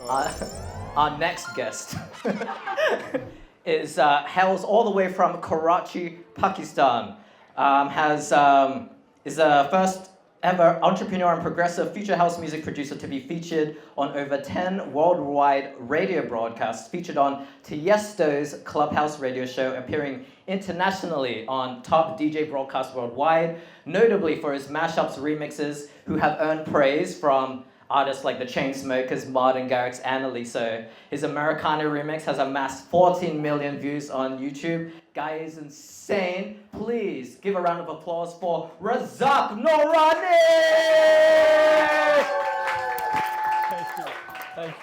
Our next guest hails all the way from Karachi, Pakistan. Is the first ever entrepreneur and progressive future house music producer to be featured on over 10 worldwide radio broadcasts, featured on Tiesto's Clubhouse radio show, appearing internationally on top DJ broadcasts worldwide, notably for his mashups remixes, who have earned praise from artists like the Chainsmokers, Martin Garrix, and Aliso. His Americana remix has amassed 14 million views on YouTube. Guy is insane. Please give a round of applause for Razzak Noorani!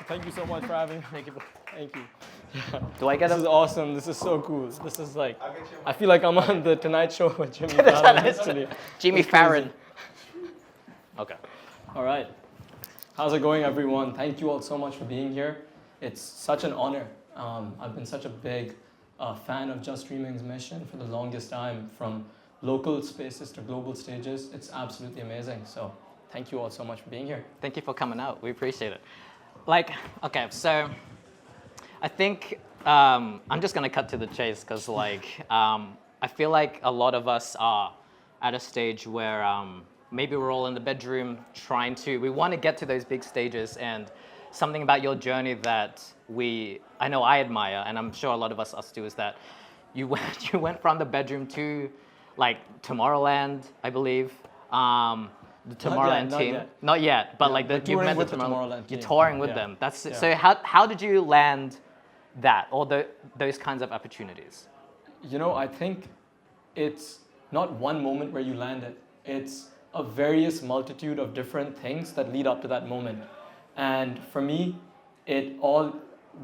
Thank you so much for having me. Thank you. Do I get This is awesome. This is so cool. This is like, I feel like I'm on the Tonight Show with Jimmy Fallon yesterday. Jimmy Fallon. Okay. All right. How's it going, everyone? Thank you all so much for being here. It's such an honor. I've been such a big fan of Just Streaming's mission for the longest time, from local spaces to global stages. It's absolutely amazing. So thank you all so much for being here. Thank you for coming out. We appreciate it. Okay, so I think I'm just going to cut to the chase because, I feel like a lot of us are at a stage where maybe we're all in the bedroom we want to get to those big stages, and something about your journey that I know I admire, and I'm sure a lot of us do, is that you went from the bedroom to Tomorrowland, I believe. The Tomorrowland team. Not yet, but you've met the Tomorrowland team. You're touring with them. So how did you land that, or those kinds of opportunities? I think it's not one moment where you land it. It's a various multitude of different things that lead up to that moment. And for me,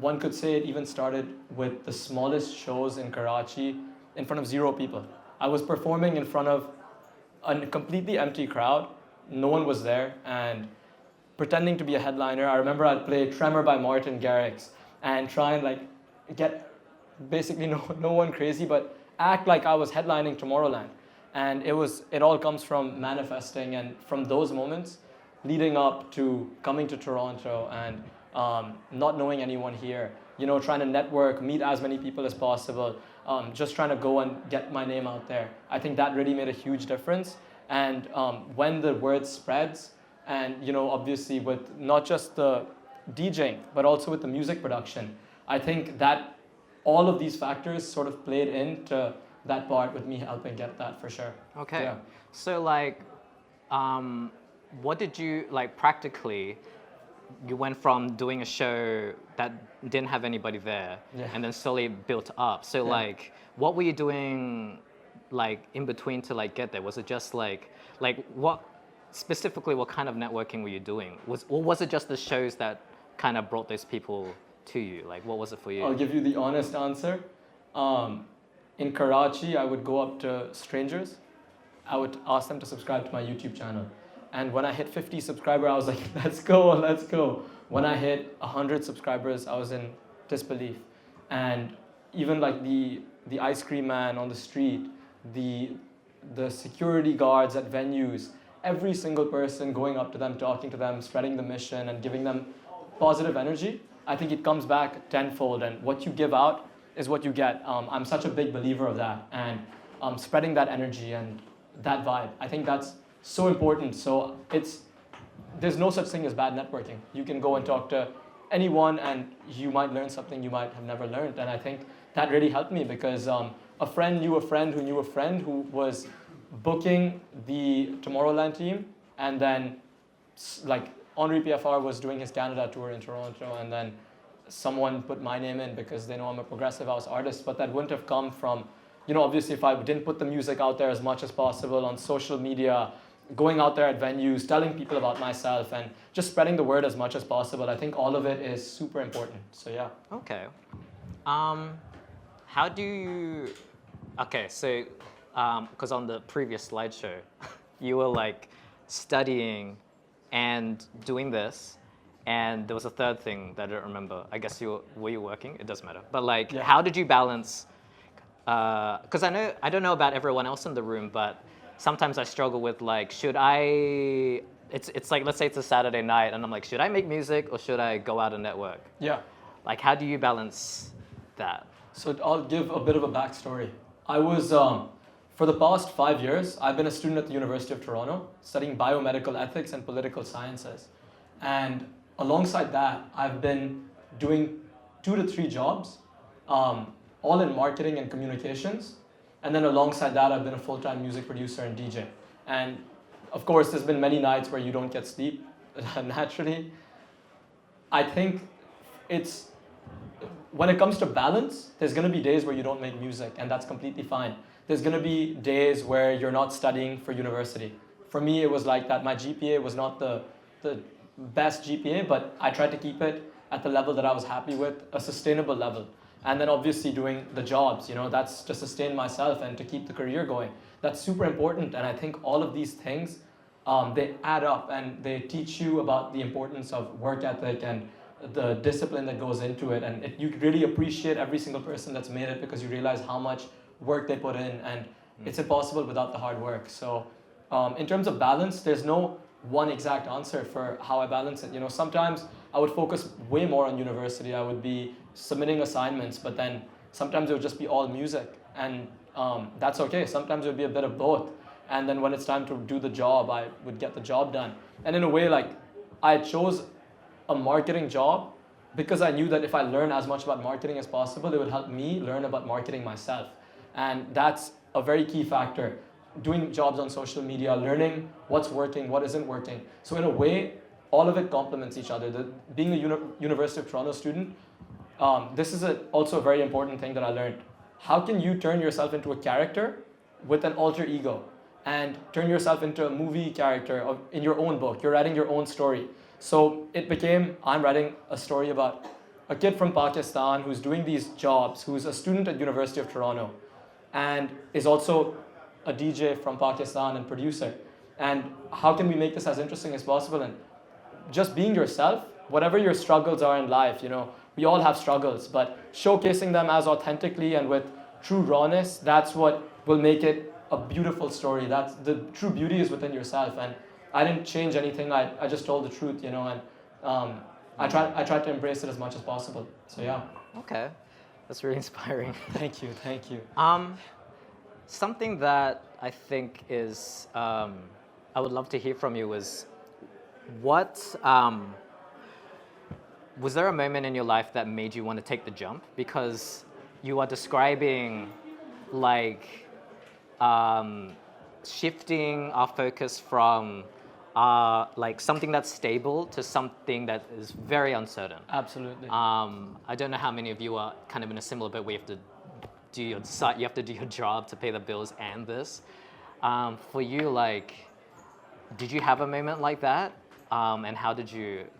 one could say it even started with the smallest shows in Karachi in front of 0 people. I was performing in front of a completely empty crowd. No one was there, and pretending to be a headliner. I remember I'd play Tremor by Martin Garrix and try and get basically no one crazy, but act like I was headlining Tomorrowland. And it all comes from manifesting, and from those moments leading up to coming to Toronto and not knowing anyone here, trying to network, meet as many people as possible, just trying to go and get my name out there. I think that really made a huge difference. And when the word spreads, and obviously with not just the DJing, but also with the music production, I think that all of these factors sort of played into that part with me helping get that, for sure. Okay. Yeah. So what did you, practically, you went from doing a show that didn't have anybody there, and then slowly built up. So what were you doing in between to get there? Was it just what kind of networking were you doing? Was it just the shows that kind of brought those people to you? What was it for you? I'll give you the honest answer. In Karachi, I would go up to strangers. I would ask them to subscribe to my YouTube channel. And when I hit 50 subscribers, I was like, let's go. When I hit 100 subscribers, I was in disbelief. And even the ice cream man on the street, the security guards at venues, every single person going up to them, talking to them, spreading the mission and giving them positive energy, I think it comes back tenfold. And what you give out is what you get. I'm such a big believer of that, and spreading that energy and that vibe. I think that's so important. So there's no such thing as bad networking. You can go and talk to anyone, and you might learn something you might have never learned. And I think that really helped me, because a friend knew a friend who knew a friend who was booking the Tomorrowland team, and then Henri PFR was doing his Canada tour in Toronto, and then someone put my name in because they know I'm a progressive house artist. But that wouldn't have come from, obviously if I didn't put the music out there as much as possible on social media, going out there at venues, telling people about myself, and just spreading the word as much as possible. I think all of it is super important. So yeah. Okay. How do you, so, because on the previous slideshow, you were studying and doing this, and there was a third thing that I don't remember. I guess were you working? It doesn't matter. But how did you balance, because I don't know about everyone else in the room, but sometimes I struggle with should I it's like, let's say it's a Saturday night, and I'm like, should I make music or should I go out and network? Yeah. Like, how do you balance that? So I'll give a bit of a backstory. I was, for the past 5 years, I've been a student at the University of Toronto studying biomedical ethics and political sciences. And alongside that, I've been doing 2 to 3 jobs, all in marketing and communications. And then alongside that, I've been a full-time music producer and DJ. And of course, there's been many nights where you don't get sleep, naturally. I think when it comes to balance, there's going to be days where you don't make music, and that's completely fine. There's going to be days where you're not studying for university. For me, it was like that. My GPA was not the best GPA, but I tried to keep it at the level that I was happy with, a sustainable level. And then obviously doing the jobs, that's to sustain myself and to keep the career going. That's super important, and I think all of these things, they add up and they teach you about the importance of work ethic and the discipline that goes into it, and you really appreciate every single person that's made it because you realize how much work they put in, and it's impossible without the hard work. So in terms of balance, there's no one exact answer for how I balance it. Sometimes I would focus way more on university. I would be submitting assignments, but then sometimes it would just be all music, and that's okay. Sometimes it would be a bit of both, and then when it's time to do the job, I would get the job done. And in a way, like, I chose a marketing job because I knew that if I learn as much about marketing as possible, it would help me learn about marketing myself. And that's a very key factor. Doing jobs on social media, learning what's working, what isn't working. So in a way, all of it complements each other. Being a University of Toronto student, this is also a very important thing that I learned. How can you turn yourself into a character with an alter ego and turn yourself into a movie character in your own book? You're writing your own story. So it became, I'm writing a story about a kid from Pakistan who's doing these jobs, who's a student at University of Toronto, and is also a DJ from Pakistan and producer. And how can we make this as interesting as possible? And just being yourself, whatever your struggles are in life, we all have struggles, but showcasing them as authentically and with true rawness, that's what will make it a beautiful story. That's the true beauty is within yourself. And I didn't change anything. I just told the truth, and I tried to embrace it as much as possible. So yeah. Okay, that's really inspiring. Thank you. Something that I think is I would love to hear from you is what was there a moment in your life that made you want to take the jump? Because you are describing like shifting our focus from like something that's stable to something that is very uncertain. Absolutely. I don't know how many of you are kind of in a similar boat where you have to do your job to pay the bills and this. For you, like, did you have a moment like that? And how did you have a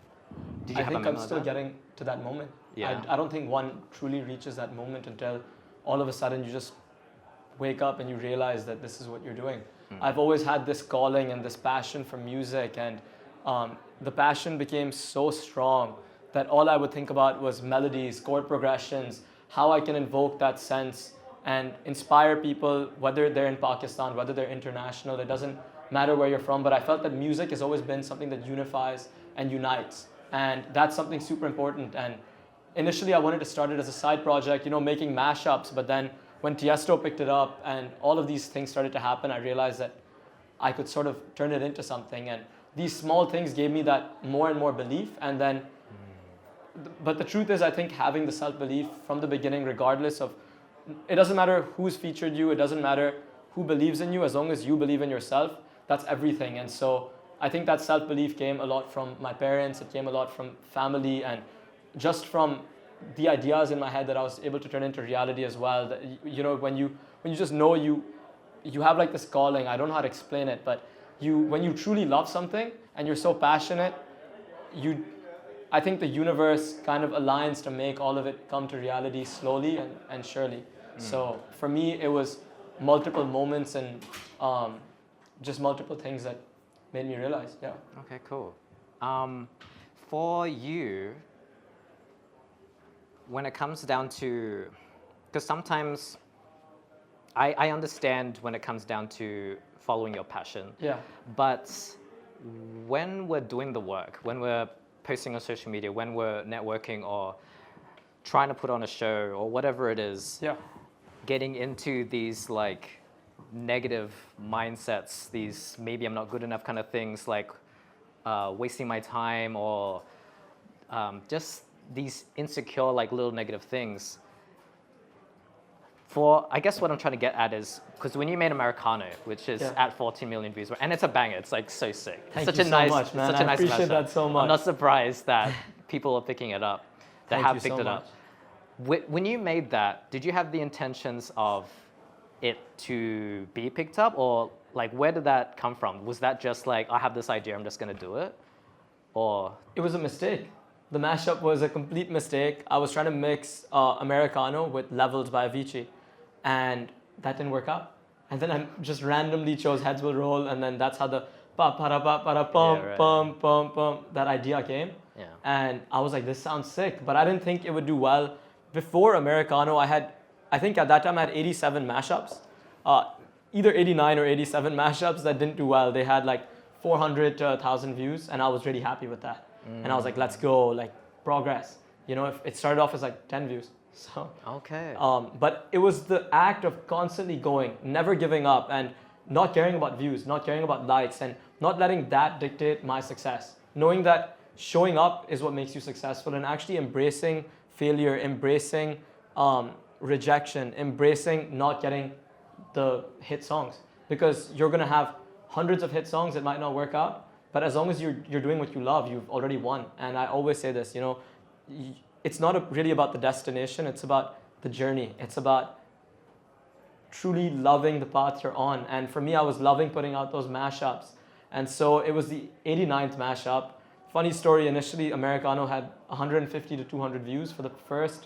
moment like that? I think I'm still getting to that moment. Yeah. I don't think one truly reaches that moment until all of a sudden you just wake up and you realize that this is what you're doing. I've always had this calling and this passion for music, and the passion became so strong that all I would think about was melodies, chord progressions, how I can invoke that sense and inspire people, whether they're in Pakistan, whether they're international, it doesn't matter where you're from, but I felt that music has always been something that unifies and unites, and that's something super important. And initially I wanted to start it as a side project, making mashups, but then when Tiesto picked it up and all of these things started to happen, I realized that I could sort of turn it into something, and these small things gave me that more and more belief. And then but the truth is, I think having the self-belief from the beginning, regardless of, it doesn't matter who's featured you, it doesn't matter who believes in you, as long as you believe in yourself, that's everything. And so I think that self-belief came a lot from my parents, it came a lot from family, and just from the ideas in my head that I was able to turn into reality as well. That, when you just know you have like this calling, I don't know how to explain it, but when you truly love something and you're so passionate, I think the universe kind of aligns to make all of it come to reality slowly and surely. So for me, it was multiple moments and just multiple things that made me realize, yeah. Okay, cool. For you, when it comes down to, because sometimes I understand when it comes down to following your passion. Yeah. But when we're doing the work, when we're posting on social media, when we're networking or trying to put on a show or whatever it is, Yeah. getting into these like negative mindsets, these maybe I'm not good enough kind of things, like wasting my time or just these insecure like little negative things. I guess what I'm trying to get at is, because when you made Americano, which is at 14 million views, and it's a banger, it's like so sick. Thank such you a so nice, much, man. Such a I nice appreciate mashup. that so much. I'm not surprised that people are picking it up, that Thank have you picked so it up. When you made that, did you have the intentions of it to be picked up, or like where did that come from? Was that just like, I have this idea, I'm just gonna do it? Or? It was a mistake. The mashup was a complete mistake. I was trying to mix Americano with Levels by Avicii, and that didn't work out. And then I just randomly chose Heads Will Roll, and then that's how the pa-pa-ra-pa-pa-ra-pum, that idea came. Yeah. And I was like, this sounds sick, but I didn't think it would do well. Before Americano, I think at that time I had 87 mashups, either 89 or 87 mashups that didn't do well. They had like 400 to 1,000 views, and I was really happy with that. And I was like, let's go, like progress. You know, if it started off as like 10 views. So okay. But it was the act of constantly going, never giving up, and not caring about views, not caring about likes, and not letting that dictate my success. Knowing that showing up is what makes you successful, and actually embracing failure, embracing rejection, embracing not getting the hit songs. Because you're gonna have hundreds of hit songs that might not work out, but as long as you're doing what you love, you've already won. And I always say this, you know, it's not really about the destination, it's about the journey. It's about truly loving the path you're on. And for me, I was loving putting out those mashups. And so it was the 89th mashup. Funny story, initially Americano had 150 to 200 views for the first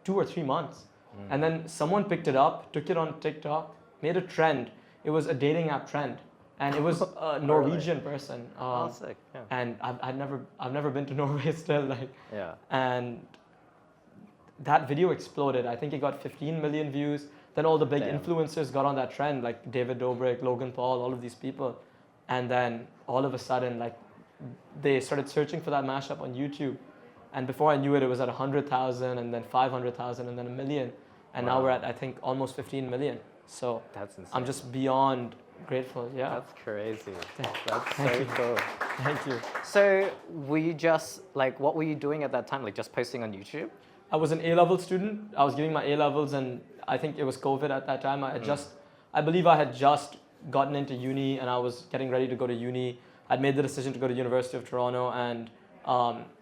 2 or 3 months. And then someone picked it up, took it on TikTok, made a trend. It was a dating app trend. And it was a Norwegian person. Sick. Yeah. And I've never been to Norway still. Like, yeah. And that video exploded. I think it got 15 million views. Then all the big influencers got on that trend, like David Dobrik, Logan Paul, all of these people. And then all of a sudden, like, they started searching for that mashup on YouTube. And before I knew it, it was at 100,000, and then 500,000, and then 1 million. And now we're at, I think, almost 15 million. So that's insane. I'm just beyond grateful. Yeah. That's crazy. That's so cool. Thank you. So were you just, like, what were you doing at that time? Like, just posting on YouTube? I was an A-level student. I was giving my A-levels, and I think it was COVID at that time. I believe I had just gotten into uni, and I was getting ready to go to uni. I'd made the decision to go to University of Toronto, and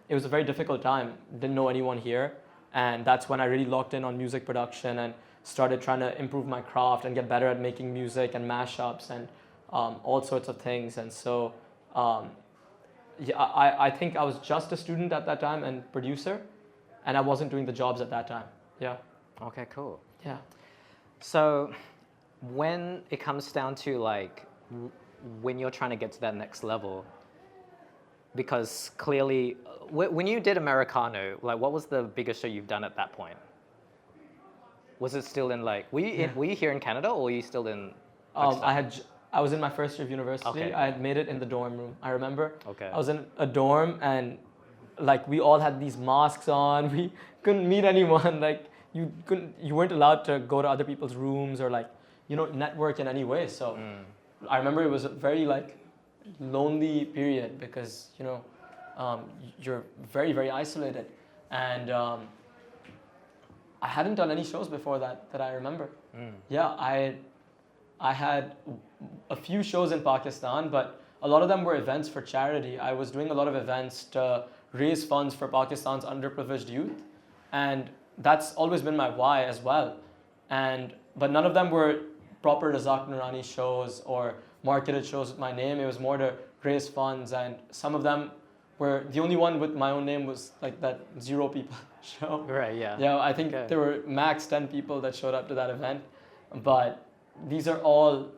it was a very difficult time. Didn't know anyone here, and that's when I really locked in on music production and started trying to improve my craft and get better at making music and mashups and all sorts of things. And so I think I was just a student at that time and producer, and I wasn't doing the jobs at that time. Yeah. Okay, cool. Yeah. So when it comes down to, like, when you're trying to get to that next level, because clearly, when you did Americano, like, what was the biggest show you've done at that point? Was it still in, like, were you here in Canada, or were you still in Pakistan? I was in my first year of university. Okay. I had made it in the dorm room. I remember. Okay. I was in a dorm, and like we all had these masks on. We couldn't meet anyone. Like you weren't allowed to go to other people's rooms or, like, you know, network in any way. So I remember it was a very, like, lonely period because, you know, you're very, very isolated. And I hadn't done any shows before that I remember. Yeah, I had a few shows in Pakistan, but a lot of them were events for charity. I was doing a lot of events to raise funds for Pakistan's underprivileged youth, and that's always been my why as well. But none of them were proper Razzak Noorani shows or marketed shows with my name. It was more to raise funds, and some of them were, the only one with my own name was like that 0 people show. Right, yeah. Yeah, I think there were max 10 people that showed up to that event, but this all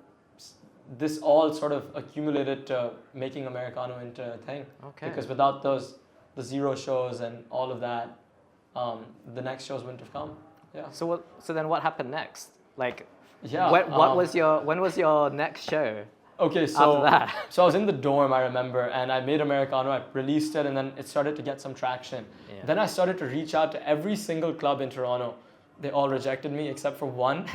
sort of accumulated to making Americano into a thing. Okay. Because without the 0 shows and all of that, the next shows wouldn't have come. Yeah. So then what happened next? Like, yeah. when was your next show? Okay, so After that. so I was in the dorm, I remember, and I made Americano. I released it, and then it started to get some traction. Yeah. Then I started to reach out to every single club in Toronto. They all rejected me except for one,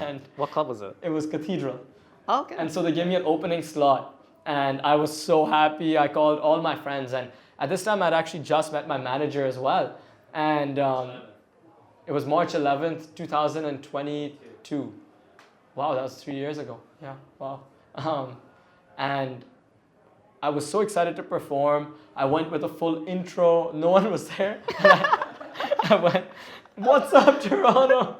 and What club was it? it was Cathedral. Okay. And so they gave me an opening slot, and I was so happy. I called all my friends, and at this time I'd actually just met my manager as well, and it was March 11th, 2022. Wow, that was 3 years ago. Yeah, wow. And I was so excited to perform. I went with a full intro. No one was there. I went, "What's up, Toronto?"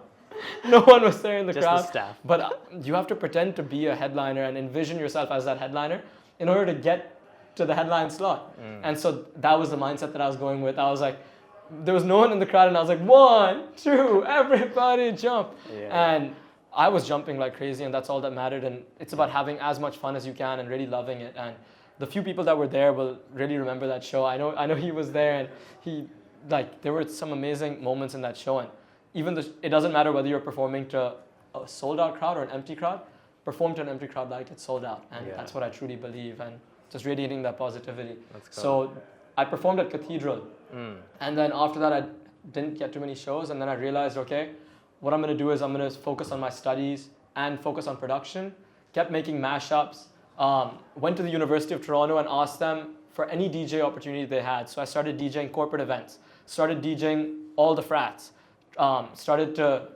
No one was there in the Just crowd. the staff. But you have to pretend to be a headliner and envision yourself as that headliner in order to get to the headline slot. And so that was the mindset that I was going with. I was like, there was no one in the crowd, and I was like, 1, 2, everybody jump. Yeah. And I was jumping like crazy, and that's all that mattered. And it's about having as much fun as you can and really loving it. And the few people that were there will really remember that show. I know he was there, and there were some amazing moments in that show. And even it doesn't matter whether you're performing to a sold out crowd or an empty crowd. Perform to an empty crowd like it's sold out, and that's what I truly believe. And just radiating that positivity. That's cool. So I performed at Cathedral, and then after that I didn't get too many shows, and then I realized, okay, what I'm gonna do is I'm gonna focus on my studies and focus on production. Kept making mashups. Went to the University of Toronto and asked them for any DJ opportunity they had. So I started DJing corporate events. Started DJing all the frats. Started to,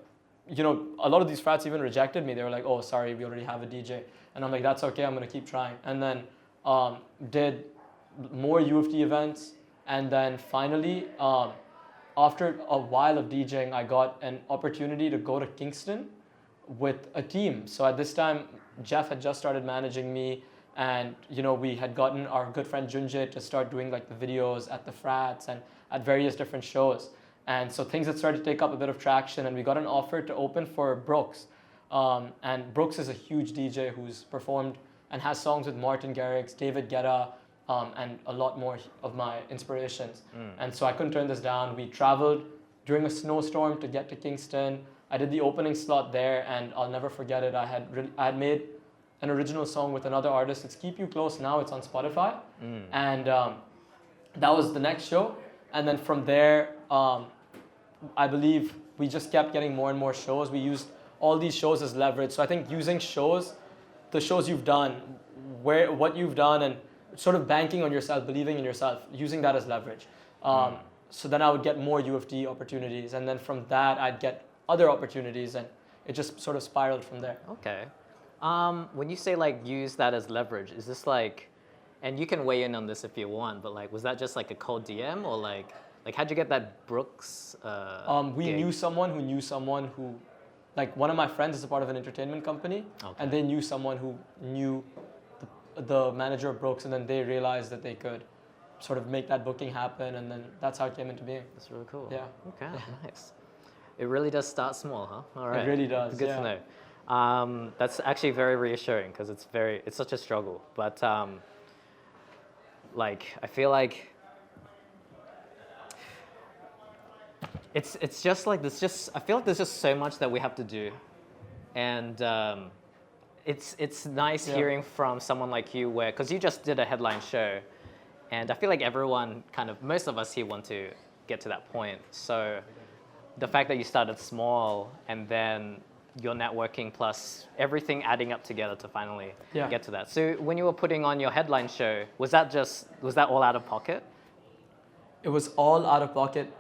a lot of these frats even rejected me. They were like, "Oh, sorry, we already have a DJ." And I'm like, "That's okay. I'm gonna keep trying." And then did more U of T events, and then finally, after a while of DJing, I got an opportunity to go to Kingston with a team. So at this time, Jeff had just started managing me, and we had gotten our good friend Junjay to start doing like the videos at the frats and at various different shows. And so things had started to take up a bit of traction, and we got an offer to open for Brooks. And Brooks is a huge DJ who's performed and has songs with Martin Garrix, David Guetta, and a lot more of my inspirations. And so I couldn't turn this down. We traveled during a snowstorm to get to Kingston. I did the opening slot there, and I'll never forget it. I had made an original song with another artist. It's Keep You Close Now. It's on Spotify. And that was the next show. And then from there, I believe we just kept getting more and more shows. We used all these shows as leverage. So I think using shows, the shows you've done, what you've done, and sort of banking on yourself, believing in yourself, using that as leverage. So then I would get more U of T opportunities, and then from that I'd get other opportunities, and it just sort of spiraled from there. Okay. When you say like use that as leverage, is this like, and you can weigh in on this if you want, but like was that just like a cold DM, or like how'd you get that Brooks We gig? knew someone who, like one of my friends is a part of an entertainment company, and they knew someone who knew the manager of Brooks, and then they realized that they could sort of make that booking happen, and then that's how it came into being. That's really cool. Yeah. Okay, nice. It really does start small, huh? All right. It really does. Good to know. That's actually very reassuring because it's such a struggle. But I feel like it's just like I feel like there's just so much that we have to do, and it's nice hearing from someone like you because you just did a headline show, and I feel like most of us here want to get to that point. So the fact that you started small and then your networking plus everything adding up together to finally get to that. So when you were putting on your headline show, was that all out of pocket? It was all out of pocket.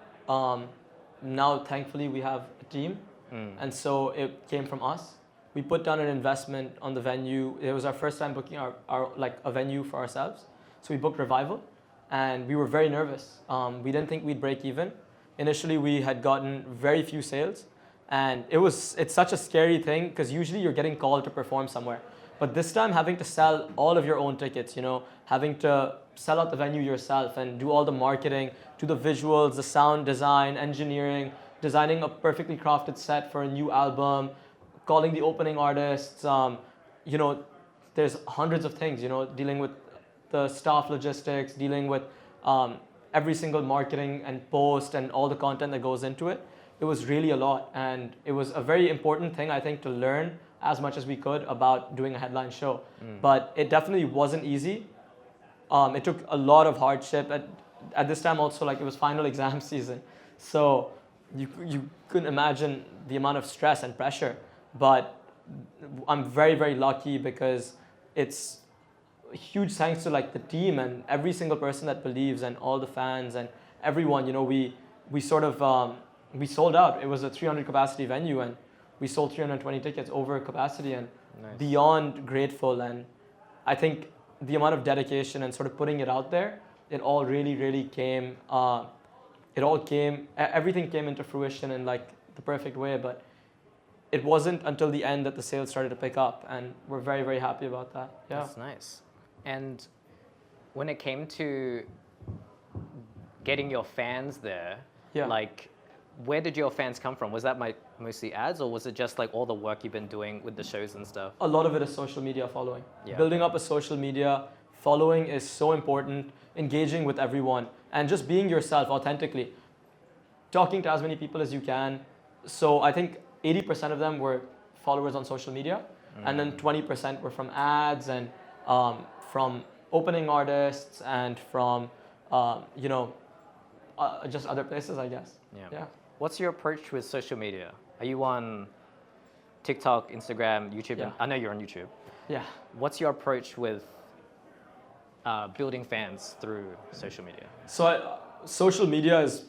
Now, thankfully, we have a team, and so it came from us. We put down an investment on the venue. It was our first time booking a venue for ourselves. So we booked Revival, and we were very nervous. We didn't think we'd break even. Initially, we had gotten very few sales, and it's such a scary thing because usually you're getting called to perform somewhere. But this time, having to sell all of your own tickets, having to sell out the venue yourself and do all the marketing, do the visuals, the sound design, engineering, designing a perfectly crafted set for a new album, calling the opening artists, there's hundreds of things, dealing with the staff logistics, dealing with every single marketing and post and all the content that goes into it. It was really a lot, and it was a very important thing, I think, to learn as much as we could about doing a headline show. But it definitely wasn't easy. It took a lot of hardship. At this time also, like, it was final exam season. So you couldn't imagine the amount of stress and pressure. But I'm very, very lucky because it's a huge thanks to like the team and every single person that believes and all the fans and everyone. You know, we sort of we sold out. It was a 300 capacity venue and we sold 320 tickets over capacity, and Nice. beyond grateful. And I think the amount of dedication and sort of putting it out there, it all really came. Everything came into fruition in like the perfect way. But it wasn't until the end that the sales started to pick up, and we're very, very happy about that. Yeah. That's nice. And when it came to getting your fans there, Yeah. like, where did your fans come from? Was that mostly ads, or was it just like all the work you've been doing with the shows and stuff? A lot of it is social media following. Yeah. Building up a social media following is so important. Engaging with everyone and just being yourself authentically. Talking to as many people as you can. So I think 80% of them were followers on social media, and then 20% were from ads and from opening artists and from just other places, I guess. Yeah. What's your approach with social media? Are you on TikTok, Instagram, YouTube? Yeah. I know you're on YouTube. Yeah. What's your approach with building fans through social media? So social media is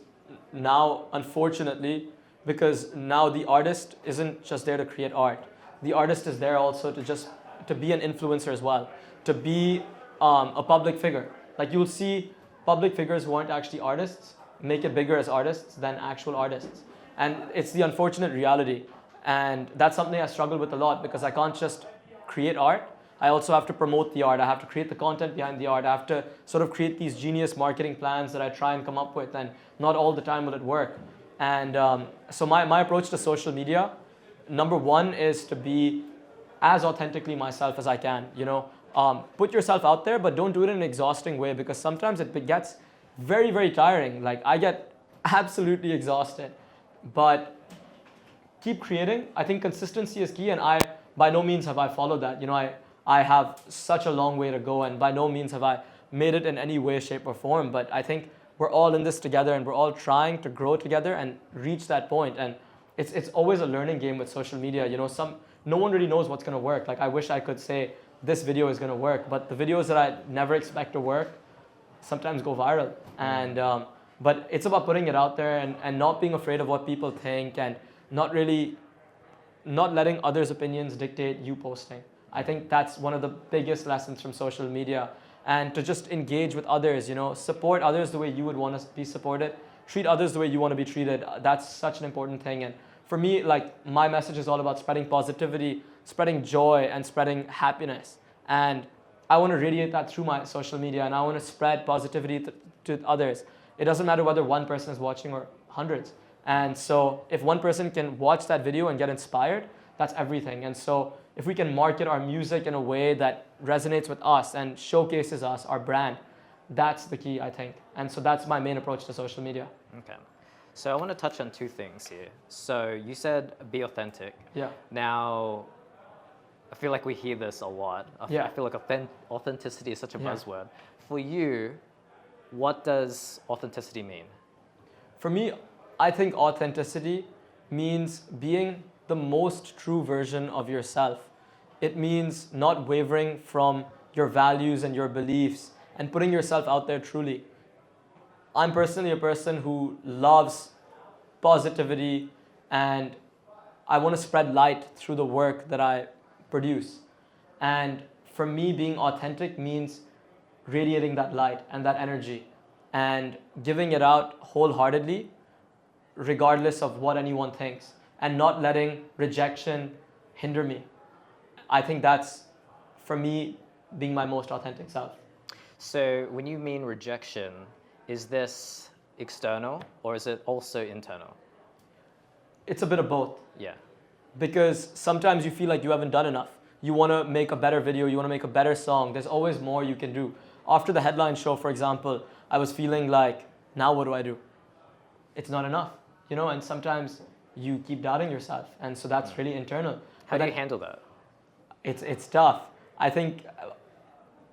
now, unfortunately, because now the artist isn't just there to create art. The artist is there also to be an influencer as well, to be a public figure. Like, you'll see public figures who aren't actually artists make it bigger as artists than actual artists. And it's the unfortunate reality. And that's something I struggle with a lot, because I can't just create art. I also have to promote the art. I have to create the content behind the art. I have to sort of create these genius marketing plans that I try and come up with, and not all the time will it work. And so my approach to social media, number one, is to be as authentically myself as I can. You know, put yourself out there, but don't do it in an exhausting way, because sometimes it gets very, very tiring. Like, I get absolutely exhausted. But keep creating. I think consistency is key, and by no means have I followed that. You know, I have such a long way to go, and by no means have I made it in any way, shape, or form. But I think we're all in this together, and we're all trying to grow together and reach that point. And it's always a learning game with social media. You know, no one really knows what's going to work. Like, I wish I could say this video is going to work, but the videos that I never expect to work sometimes go viral. And but it's about putting it out there and not being afraid of what people think, and not letting others' opinions dictate you posting. I think that's one of the biggest lessons from social media. And to just engage with others, you know, support others the way you would want to be supported, treat others the way you want to be treated. That's such an important thing. And for me, like, my message is all about spreading positivity, spreading joy, and spreading happiness. And I want to radiate that through my social media, and I want to spread positivity to others. It doesn't matter whether one person is watching or hundreds. And so if one person can watch that video and get inspired, that's everything. And so if we can market our music in a way that resonates with us and showcases us, our brand, that's the key, I think. And so that's my main approach to social media. Okay. So I want to touch on two things here. So you said be authentic. Yeah. Now, I feel like we hear this a lot. Yeah. I feel like authenticity is such a Yeah. buzzword. For you, what does authenticity mean? For me, I think authenticity means being the most true version of yourself. It means not wavering from your values and your beliefs and putting yourself out there truly. I'm personally a person who loves positivity, and I want to spread light through the work that I produce. And for me, being authentic means radiating that light and that energy and giving it out wholeheartedly, regardless of what anyone thinks, and not letting rejection hinder me. I think that's, for me, being my most authentic self. So when you mean rejection, is this external or is it also internal? It's a bit of both. Yeah. Because sometimes you feel like you haven't done enough. You want to make a better video, you want to make a better song. There's always more you can do. After the headline show, for example, I was feeling like, now what do I do? It's not enough, you know, and sometimes you keep doubting yourself. And so that's really internal. How do you handle that? It's tough. I think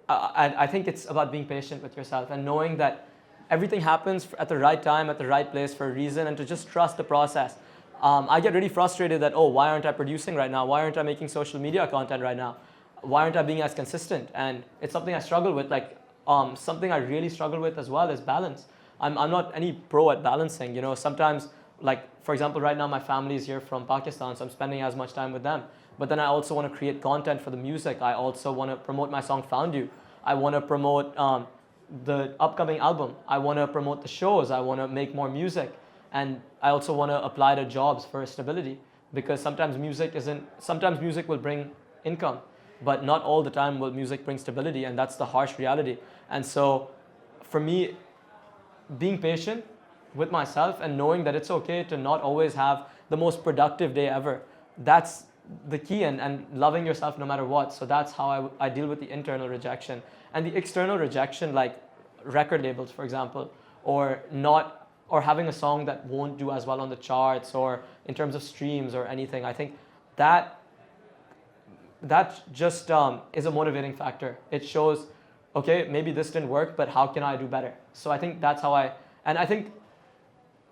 I think it's about being patient with yourself and knowing that everything happens at the right time, at the right place for a reason, and to just trust the process. I get really frustrated that, oh, why aren't I producing right now? Why aren't I making social media content right now? Why aren't I being as consistent? And it's something I struggle with. Like something I really struggle with as well is balance. I'm not any pro at balancing. You know, sometimes, like for example, right now my family is here from Pakistan, so I'm spending as much time with them. But then I also want to create content for the music. I also want to promote my song Found You. I want to promote the upcoming album. I want to promote the shows. I want to make more music. And I also want to apply to jobs for stability, because sometimes music will bring income, but not all the time will music bring stability, and that's the harsh reality. And so for me, being patient with myself and knowing that it's okay to not always have the most productive day ever, that's the key, and loving yourself no matter what. So that's how I deal with the internal rejection. And the external rejection, like record labels, for example, or having a song that won't do as well on the charts or in terms of streams or anything, I think that just is a motivating factor. It shows, okay, maybe this didn't work, but how can I do better? So I think that's how and I think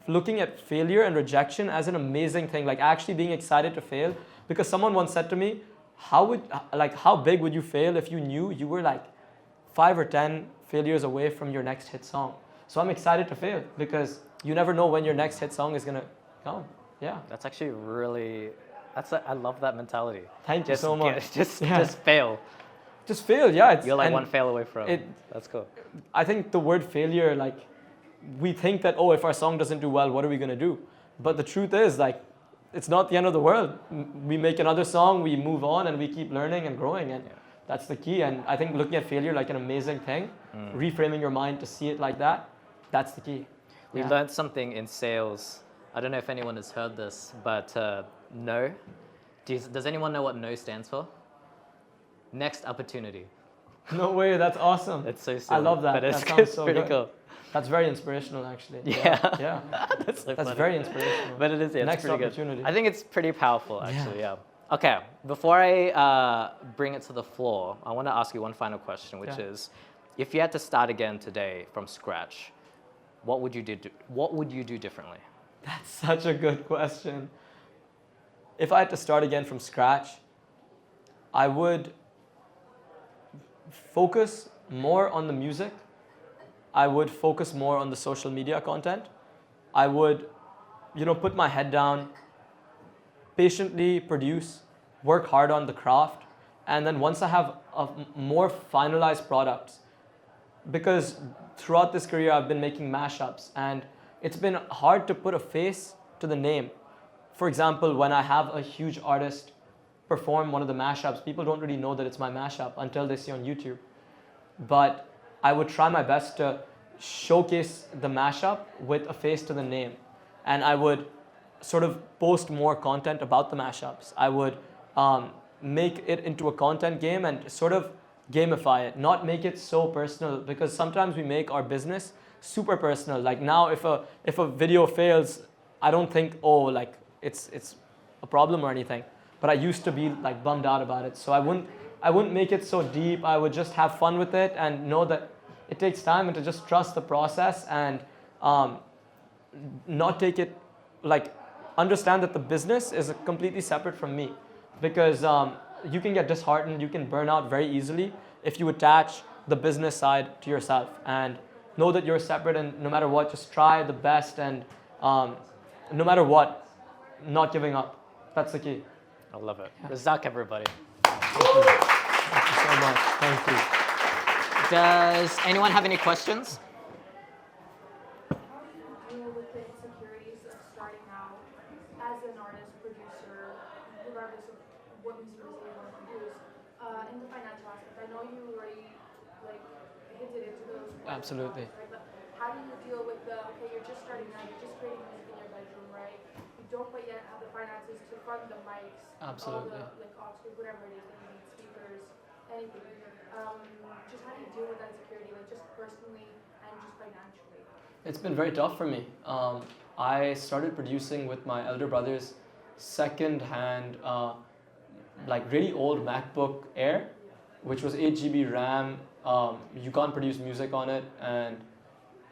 looking at failure and rejection as an amazing thing, like actually being excited to fail, because someone once said to me, how big would you fail if you knew you were like 5 or 10 failures away from your next hit song? So I'm excited to fail, because you never know when your next hit song is gonna come. Yeah. That's actually really, I love that mentality. Thank you so much. Just fail. Just fail, yeah. You're like one fail away from. That's cool. I think the word failure, like, we think that, oh, if our song doesn't do well, what are we gonna do? But the truth is, like, it's not the end of the world. We make another song, we move on, and we keep learning and growing, and that's the key. And I think looking at failure like an amazing thing, reframing your mind to see it like that, that's the key. We learned something in sales. I don't know if anyone has heard this, but no. Does anyone know what no stands for? Next opportunity. No way, that's awesome. It's so silly. I love that. But That sounds so pretty good. cool. That's very inspirational, actually. Yeah. That's funny. very inspirational. But it is, yeah, Next it's pretty opportunity. good. I think it's pretty powerful, actually, yeah. Okay, before I bring it to the floor, I want to ask you one final question, which is, if you had to start again today from scratch, what would you do differently? That's such a good question. If I had to start again from scratch, I would focus more on the music. I would focus more on the social media content. I would, put my head down, patiently produce, work hard on the craft, and then once I have a more finalized products, because throughout this career I've been making mashups, and it's been hard to put a face to the name. For example, when I have a huge artist perform one of the mashups, people don't really know that it's my mashup until they see on YouTube. But I would try my best to showcase the mashup with a face to the name. And I would sort of post more content about the mashups. I would make it into a content game and sort of gamify it, not make it so personal, because sometimes we make our business super personal. Like now, if a video fails, I don't think, oh, like it's a problem or anything. But I used to be like bummed out about it. So I wouldn't make it so deep. I would just have fun with it and know that it takes time, and to just trust the process and not take it, like, understand that the business is completely separate from me, because you can get disheartened, you can burn out very easily if you attach the business side to yourself, and know that you're separate, and no matter what, just try the best, and no matter what, not giving up. That's the key. I love it. Razzak, everybody. Thank you. Thank you so much. Thank you. Does anyone have any questions? How do you deal with the insecurities of starting out as an artist, producer, regardless of what music you want to produce, in the financial aspect? I know you already hinted into those. Absolutely. Right? But how do you deal with you're just starting out, you're just creating music in your bedroom, right? You don't quite yet have the finances to fund the mics, Absolutely. all the Oxford, whatever it is that you need, speakers, anything. Just how do you deal with that insecurity, just personally and just financially? It's been very tough for me. I started producing with my elder brother's second-hand like really old MacBook Air, which was 8 GB RAM. You can't produce music on it, and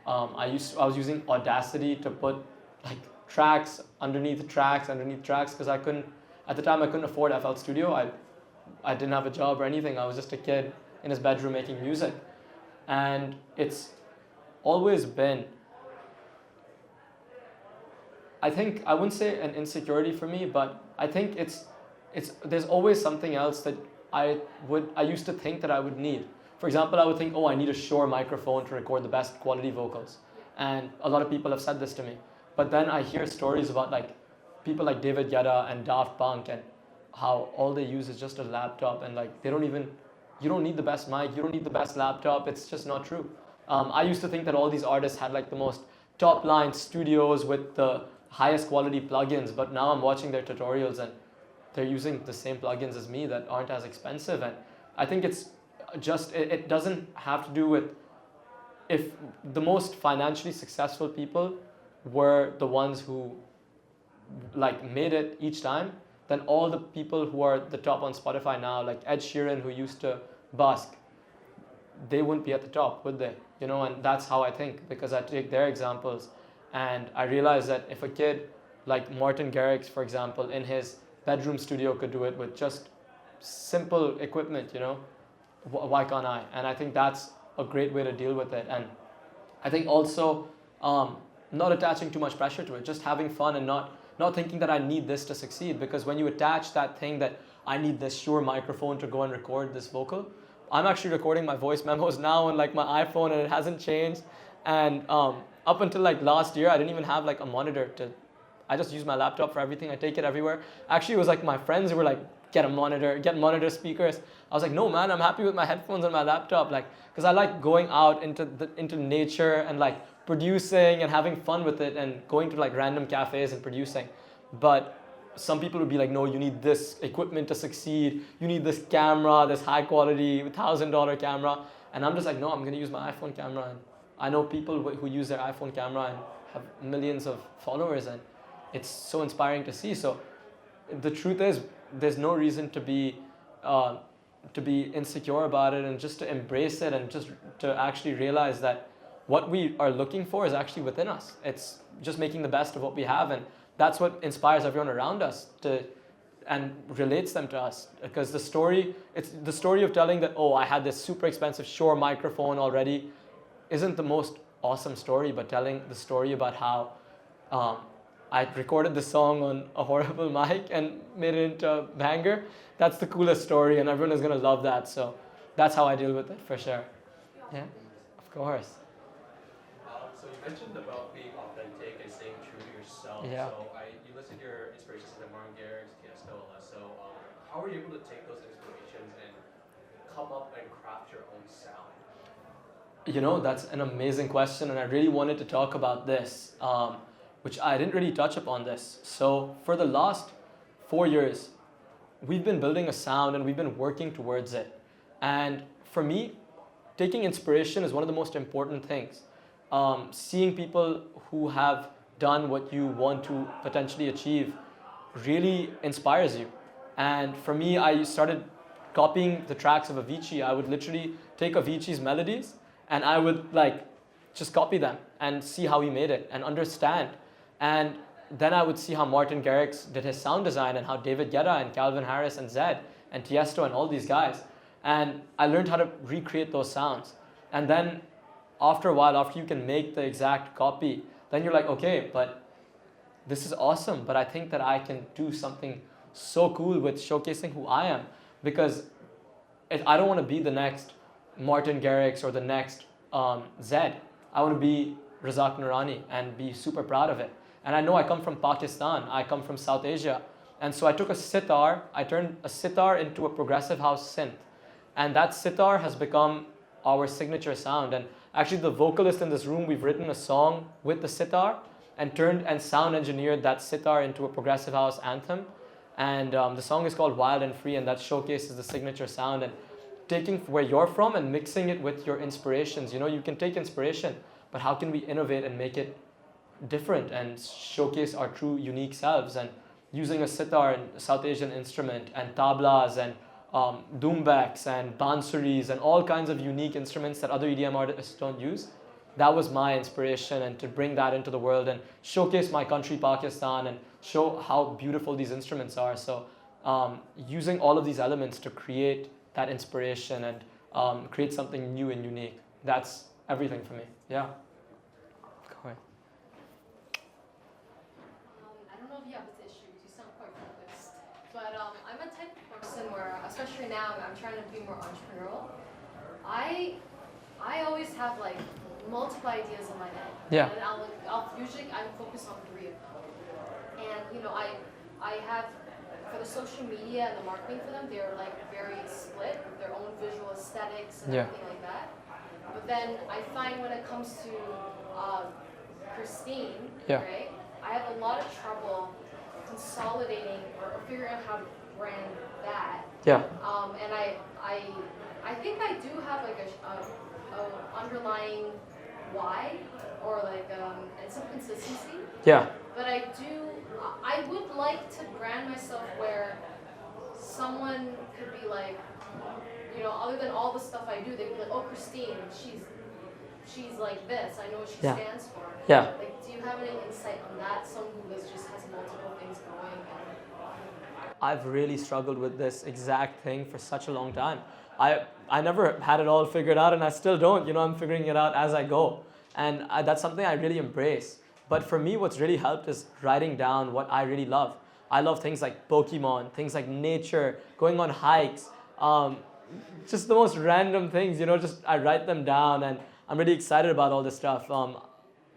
I was using Audacity to put like tracks underneath tracks because I couldn't, at the time I couldn't afford FL Studio. I didn't have a job or anything. I was just a kid in his bedroom making music, and it's always been, I think, I wouldn't say an insecurity for me, but I think it's there's always something else that I used to think that I would need. For example, I would think, oh, I need a Shure microphone to record the best quality vocals. And a lot of people have said this to me. But then I hear stories about like people like David Guetta and Daft Punk, and how all they use is just a laptop, and like you don't need the best mic, you don't need the best laptop. It's just not true. I used to think that all these artists had like the most top line studios with the highest quality plugins, but now I'm watching their tutorials and they're using the same plugins as me that aren't as expensive. And I think it's just, it doesn't have to do with, if the most financially successful people were the ones who like made it each time, then all the people who are the top on Spotify now, like Ed Sheeran, who used to busk, they wouldn't be at the top, would they? You know, and that's how I think, because I take their examples and I realize that if a kid like Martin Garrix, for example, in his bedroom studio could do it with just simple equipment, you know, why can't I? And I think that's a great way to deal with it. And I think also not attaching too much pressure to it, just having fun and not thinking that I need this to succeed. Because when you attach that thing that I need this Shure microphone to go and record this vocal, I'm actually recording my voice memos now on like my iPhone, and it hasn't changed. And up until like last year, I didn't even have like a monitor I just use my laptop for everything. I take it everywhere. Actually, it was like my friends who were like, get monitor speakers. I was like, no man, I'm happy with my headphones and my laptop, like, because I like going out into nature and like producing and having fun with it and going to like random cafes and producing. But some people would be like, no, you need this equipment to succeed. You need this camera, this high quality $1,000 camera. And I'm just like, no, I'm going to use my iPhone camera. And I know people who use their iPhone camera and have millions of followers, and it's so inspiring to see. So the truth is, there's no reason to be insecure about it, and just to embrace it, and just to actually realize that what we are looking for is actually within us. It's just making the best of what we have, and that's what inspires everyone around us and relates them to us. Because it's the story of telling that, oh, I had this super expensive Shure microphone already, isn't the most awesome story, but telling the story about how I recorded the song on a horrible mic and made it into a banger, that's the coolest story, and everyone is going to love that. So that's how I deal with it, for sure. Yeah, of course. So you mentioned about being authentic and staying true to yourself. Yeah. So you listed your inspirations like Martin Garrix, Tiesto. So how were you able to take those inspirations and come up and craft your own sound? You know, that's an amazing question, and I really wanted to talk about this, which I didn't really touch upon this. So for the last 4 years, we've been building a sound and we've been working towards it. And for me, taking inspiration is one of the most important things. Seeing people who have done what you want to potentially achieve really inspires you. And for me, I started copying the tracks of Avicii. I would literally take Avicii's melodies and I would like just copy them and see how he made it and understand. And then I would see how Martin Garrix did his sound design, and how David Guetta and Calvin Harris and Zed and Tiesto and all these guys. And I learned how to recreate those sounds. And then after a while, after you can make the exact copy, then you're like, okay, but this is awesome, but I think that I can do something so cool with showcasing who I am, because I don't want to be the next Martin Garrix or the next Zed. I want to be Razzak Noorani and be super proud of it. And I know I come from Pakistan, I come from South Asia. And so I took a sitar, I turned a sitar into a progressive house synth. And that sitar has become our signature sound. And actually the vocalist in this room, we've written a song with the sitar and turned and sound engineered that sitar into a progressive house anthem. And the song is called Wild and Free, and that showcases the signature sound and taking where you're from and mixing it with your inspirations. You know, you can take inspiration, but how can we innovate and make it different and showcase our true unique selves? And using a sitar, and South Asian instrument, and tablas, and doumbeks, and bansuris, and all kinds of unique instruments that other EDM artists don't use. That was my inspiration, and to bring that into the world and showcase my country, Pakistan, and show how beautiful these instruments are. So using all of these elements to create that inspiration and create something new and unique. That's everything for me. Yeah. Go ahead. I don't know if you have this issue because you sound quite focused, but I'm a type of person where, especially now, I'm trying to be more entrepreneurial. I always have like multiple ideas in my head. Yeah. And I'll usually focus on 3 of them. And you know, I have for the social media and the marketing for them, they're like very split with their own visual aesthetics and everything like that. But then I find when it comes to Christine, right, I have a lot of trouble consolidating or figuring out how to brand that. Yeah. And I think I do have like a underlying why or like and some consistency. Yeah. But I would like to brand myself where someone could be like, you know, other than all the stuff I do, they could be like, oh, Christine, she's like this. I know what she stands for. Yeah. Like, do you have any insight on that? Someone who just has multiple things going. I've really struggled with this exact thing for such a long time. I never had it all figured out, and I still don't. You know, I'm figuring it out as I go. And that's something I really embrace. But for me, what's really helped is writing down what I really love. I love things like Pokemon, things like nature, going on hikes, just the most random things, you know, just I write them down, and I'm really excited about all this stuff.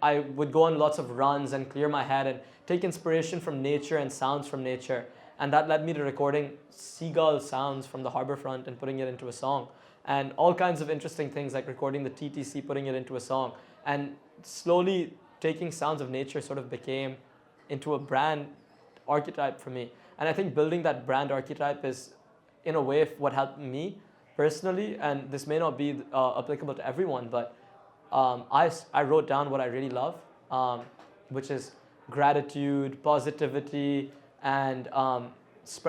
I would go on lots of runs and clear my head and take inspiration from nature and sounds from nature. And that led me to recording seagull sounds from the harbor front and putting it into a song. And all kinds of interesting things like recording the TTC, putting it into a song. And slowly taking sounds of nature sort of became into a brand archetype for me. And I think building that brand archetype is, in a way, what helped me personally. And this may not be applicable to everyone, but I wrote down what I really love, which is gratitude, positivity, and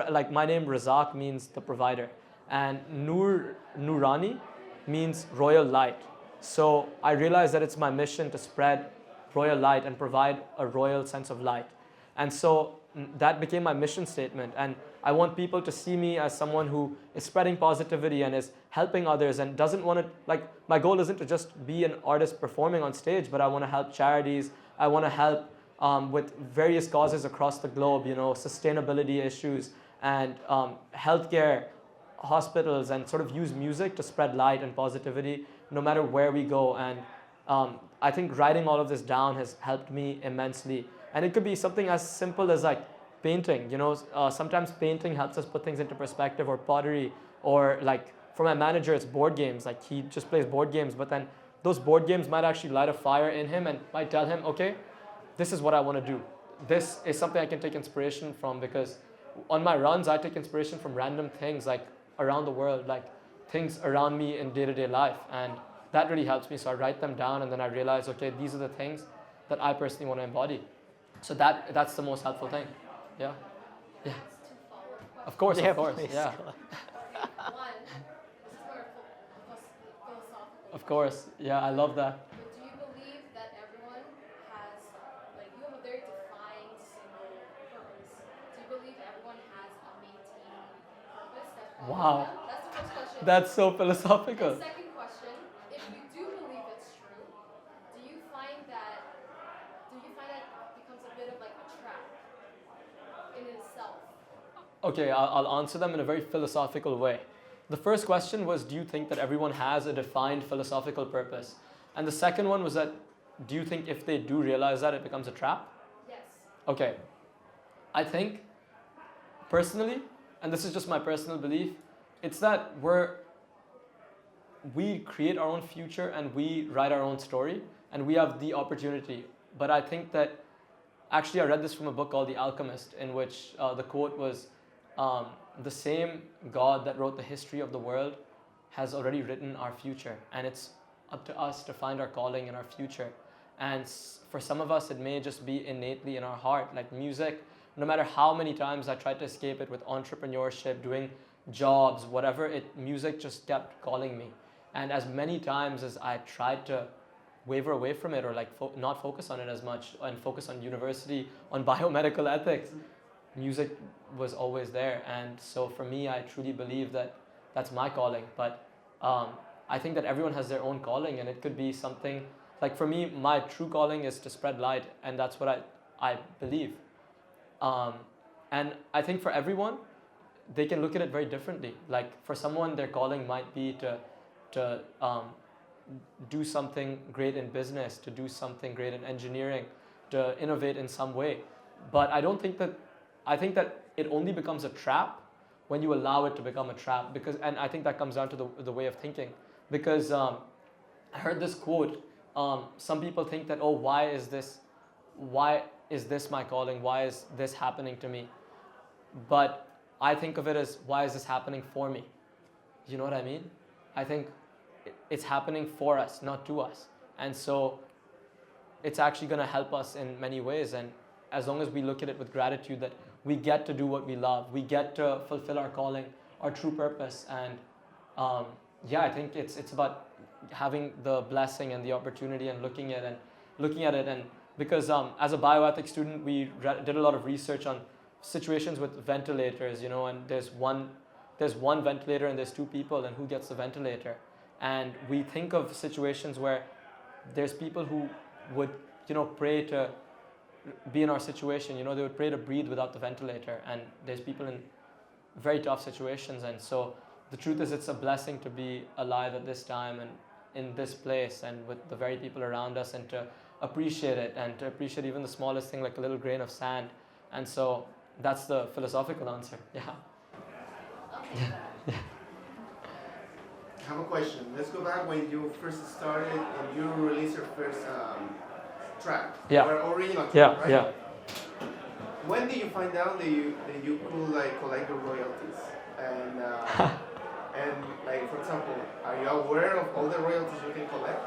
like my name Razzak means the provider, and Noorani means royal light. So I realized that it's my mission to spread royal light and provide a royal sense of light. And so that became my mission statement. And I want people to see me as someone who is spreading positivity and is helping others and doesn't want to, like, my goal isn't to just be an artist performing on stage, but I want to help charities. I want to help with various causes across the globe, you know, sustainability issues and healthcare, hospitals, and sort of use music to spread light and positivity no matter where we go. And I think writing all of this down has helped me immensely. And it could be something as simple as like painting, you know, sometimes painting helps us put things into perspective, or pottery, or like for my manager, it's board games. Like he just plays board games, but then those board games might actually light a fire in him and might tell him, okay, this is what I want to do. This is something I can take inspiration from, because on my runs, I take inspiration from random things like around the world, like things around me in day-to-day life. And that really helps me. So I write them down, and then I realize, okay, these are the things that I personally want to embody. So that's the most helpful thing. Yeah. Yeah. Of course, Yeah, of course. please. Yeah. One, this is more philosophical. Of course. Yeah, I love that. But do you believe that everyone has, like, you have a very defined single purpose? Do you believe everyone has a maintained purpose that follows Wow. them? That's the first question. That's so philosophical. And second question, if you do believe it's true, do you find that becomes a bit of like a trap in itself? Okay, I'll answer them in a very philosophical way. The first question was, do you think that everyone has a defined philosophical purpose? And the second one was that, do you think if they do realize that, it becomes a trap? Yes. Okay. I think, personally, and this is just my personal belief, it's that we create our own future and we write our own story, and we have the opportunity. But I think that, actually I read this from a book called The Alchemist, in which the quote was, the same God that wrote the history of the world has already written our future, and it's up to us to find our calling in our future. And for some of us, it may just be innately in our heart, like music no matter how many times I tried to escape it with entrepreneurship, doing jobs, whatever, music just kept calling me. And as many times as I tried to waver away from it or like not focus on it as much and focus on university, on biomedical ethics, music was always there. And so for me, I truly believe that that's my calling. But I think that everyone has their own calling, and it could be something like, for me, my true calling is to spread light, and that's what I believe. And I think for everyone, they can look at it very differently. Like for someone, their calling might be to do something great in business, to do something great in engineering, to innovate in some way. But I think that it only becomes a trap when you allow it to become a trap. And I think that comes down to the way of thinking. Because I heard this quote, some people think that, oh, why is this my calling? Why is this happening to me? But I think of it as, why is this happening for me? You know what I mean? I think it's happening for us, not to us. And so it's actually going to help us in many ways. And as long as we look at it with gratitude, that we get to do what we love, we get to fulfill our calling, our true purpose. And I think it's about having the blessing and the opportunity and looking at it. And because as a bioethics student, we did a lot of research on situations with ventilators, and there's one ventilator and there's two people, and who gets the ventilator? And we think of situations where there's people who would, pray to be in our situation. They would pray to breathe without the ventilator. And there's people in very tough situations. And so the truth is, it's a blessing to be alive at this time and in this place and with the very people around us, and to appreciate it, and to appreciate even the smallest thing, like a little grain of sand. And so that's the philosophical answer. Yeah. I have a question. Let's go back when you first started and you released your first track. Yeah. Or original track, right? Yeah. When did you find out that you could like collect the royalties? And and like, for example, are you aware of all the royalties you can collect?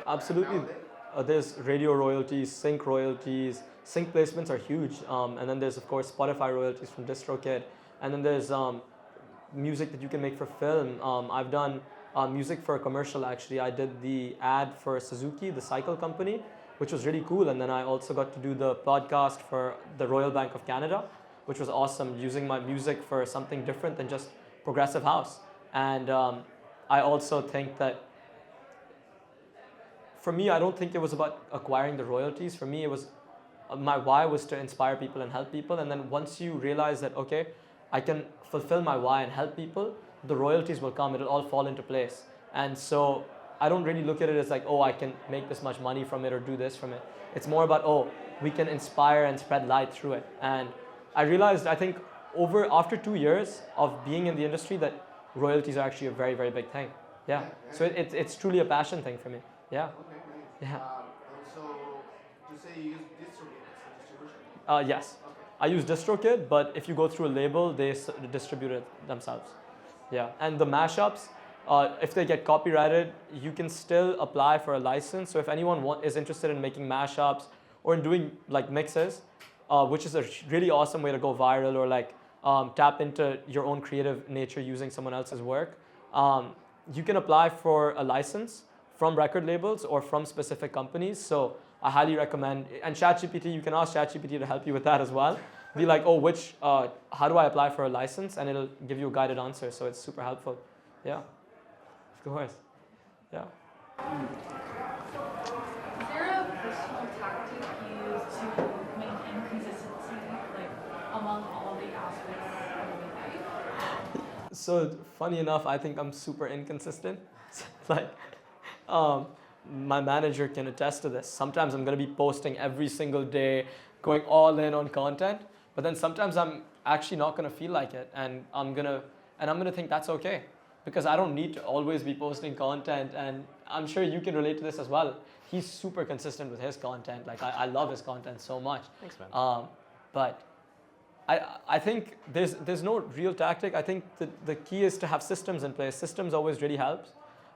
Absolutely. There's radio royalties, sync royalties. Sync placements are huge. And then there's, of course, Spotify royalties from DistroKid. And then there's music that you can make for film. I've done music for a commercial, actually. I did the ad for Suzuki, the cycle company, which was really cool. And then I also got to do the podcast for the Royal Bank of Canada, which was awesome, using my music for something different than just progressive house. And I also think that, for me, I don't think it was about acquiring the royalties. For me, it was, my why was to inspire people and help people. And then once you realize that, okay, I can fulfill my why and help people, the royalties will come. It'll all fall into place. And so I don't really look at it as like, oh, I can make this much money from it or do this from it. It's more about, oh, we can inspire and spread light through it. And I realized, I think, after 2 years of being in the industry, that royalties are actually a very, very big thing. Yeah. So it's truly a passion thing for me. Yeah. Okay, great. Yeah. So you say you use distribution? Yes. I use DistroKid, but if you go through a label, they distribute it themselves. Yeah. And the mashups, if they get copyrighted, you can still apply for a license. So if anyone is interested in making mashups or in doing like mixes, which is a really awesome way to go viral, or like tap into your own creative nature using someone else's work, you can apply for a license from record labels or from specific companies. So I highly recommend, and ChatGPT, you can ask ChatGPT to help you with that as well. Be like, oh, how do I apply for a license? And it'll give you a guided answer. So it's super helpful. Yeah. Of course. Yeah. Is there a personal tactic you use to maintain consistency, like among all the aspects of your life? So funny enough, I think I'm super inconsistent. Like, my manager can attest to this. Sometimes I'm going to be posting every single day, going all in on content, but then sometimes I'm actually not going to feel like it, and I'm going to think that's okay, because I don't need to always be posting content. And I'm sure you can relate to this as well. He's super consistent with his content. Like, I love his content so much. Thanks, man. But I think there's no real tactic. I think the key is to have systems in place. Systems always really helps.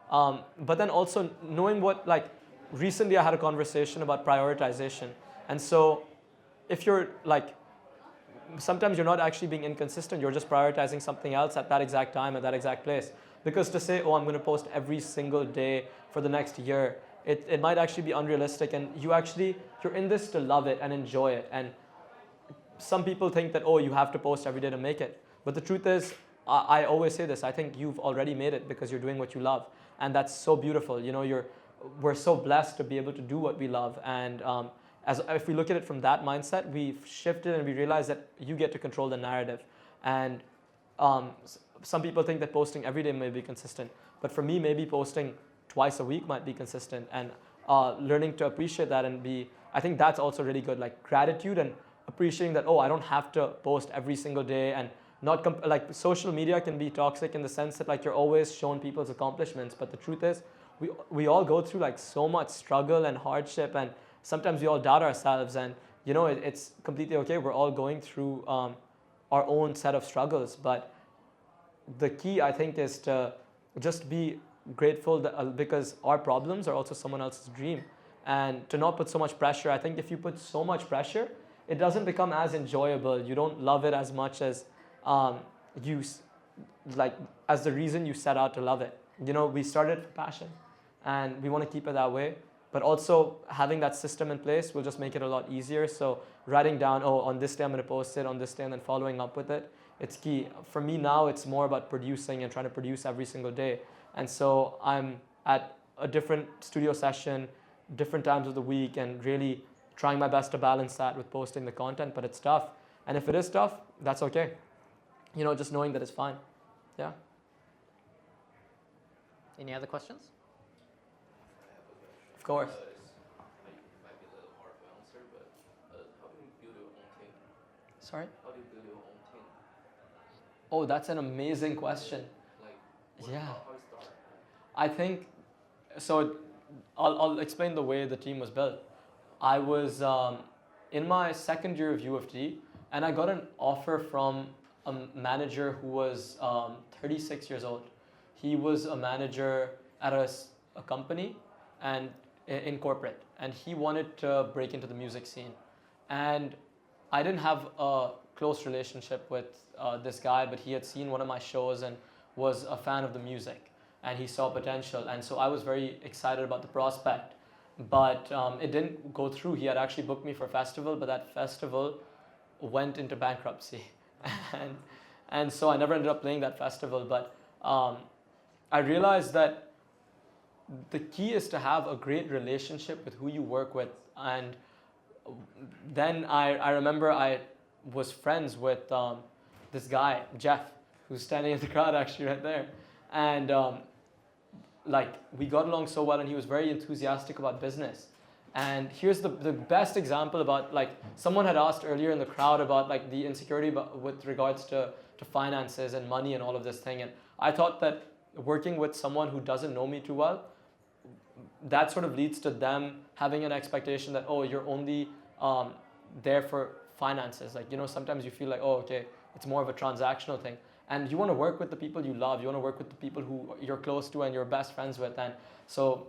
But then also knowing what, like, recently I had a conversation about prioritization. And so if you're like, sometimes you're not actually being inconsistent. You're just prioritizing something else at that exact time, at that exact place. Because to say, oh, I'm going to post every single day for the next year, it might actually be unrealistic. And you're in this to love it and enjoy it. And some people think that, oh, you have to post every day to make it. But the truth is, I always say this, I think you've already made it because you're doing what you love. And that's so beautiful. You know, we're so blessed to be able to do what we love. And if we look at it from that mindset, we've shifted and we realize that you get to control the narrative. And some people think that posting every day may be consistent. But for me, maybe posting twice a week might be consistent. And learning to appreciate that I think that's also really good. Like gratitude and appreciating that, oh, I don't have to post every single day. And not like social media can be toxic in the sense that like you're always showing people's accomplishments. But the truth is, we all go through like so much struggle and hardship, and sometimes we all doubt ourselves, and you know it's completely okay. We're all going through our own set of struggles, but the key I think is to just be grateful that, because our problems are also someone else's dream, and to not put so much pressure. I think if you put so much pressure, it doesn't become as enjoyable. You don't love it as much as as the reason you set out to love it. You know, we started for passion, and we want to keep it that way. But also having that system in place will just make it a lot easier. So writing down, oh, on this day I'm going to post it, on this day, and then following up with it, it's key. For me now, it's more about producing and trying to produce every single day. And so I'm at a different studio session, different times of the week, and really trying my best to balance that with posting the content. But it's tough. And if it is tough, that's okay. You know, just knowing that it's fine. Yeah. Any other questions? Of course. Might be a little hard to answer, but how do you build your own team? Sorry? How do you build your own team? Oh, that's an amazing question. Like, Yeah. how you start? I think, so I'll explain the way the team was built. I was in my second year of U of T, and I got an offer from a manager who was 36 years old. He was a manager at a company and in corporate, and he wanted to break into the music scene. And I didn't have a close relationship with this guy, but he had seen one of my shows and was a fan of the music, and he saw potential. And so I was very excited about the prospect, but it didn't go through. He had actually booked me for a festival, but that festival went into bankruptcy. and so I never ended up playing that festival. But I realized that the key is to have a great relationship with who you work with. And then I remember I was friends with this guy, Jeff, who's standing in the crowd actually right there. And like we got along so well, and he was very enthusiastic about business. And here's the best example about, like, someone had asked earlier in the crowd about like the insecurity with regards to finances and money and all of this thing. And I thought that working with someone who doesn't know me too well, that sort of leads to them having an expectation that, oh, you're only there for finances. Like, you know, sometimes you feel like, oh, okay, it's more of a transactional thing. And you want to work with the people you love. You want to work with the people who you're close to and you're best friends with. And so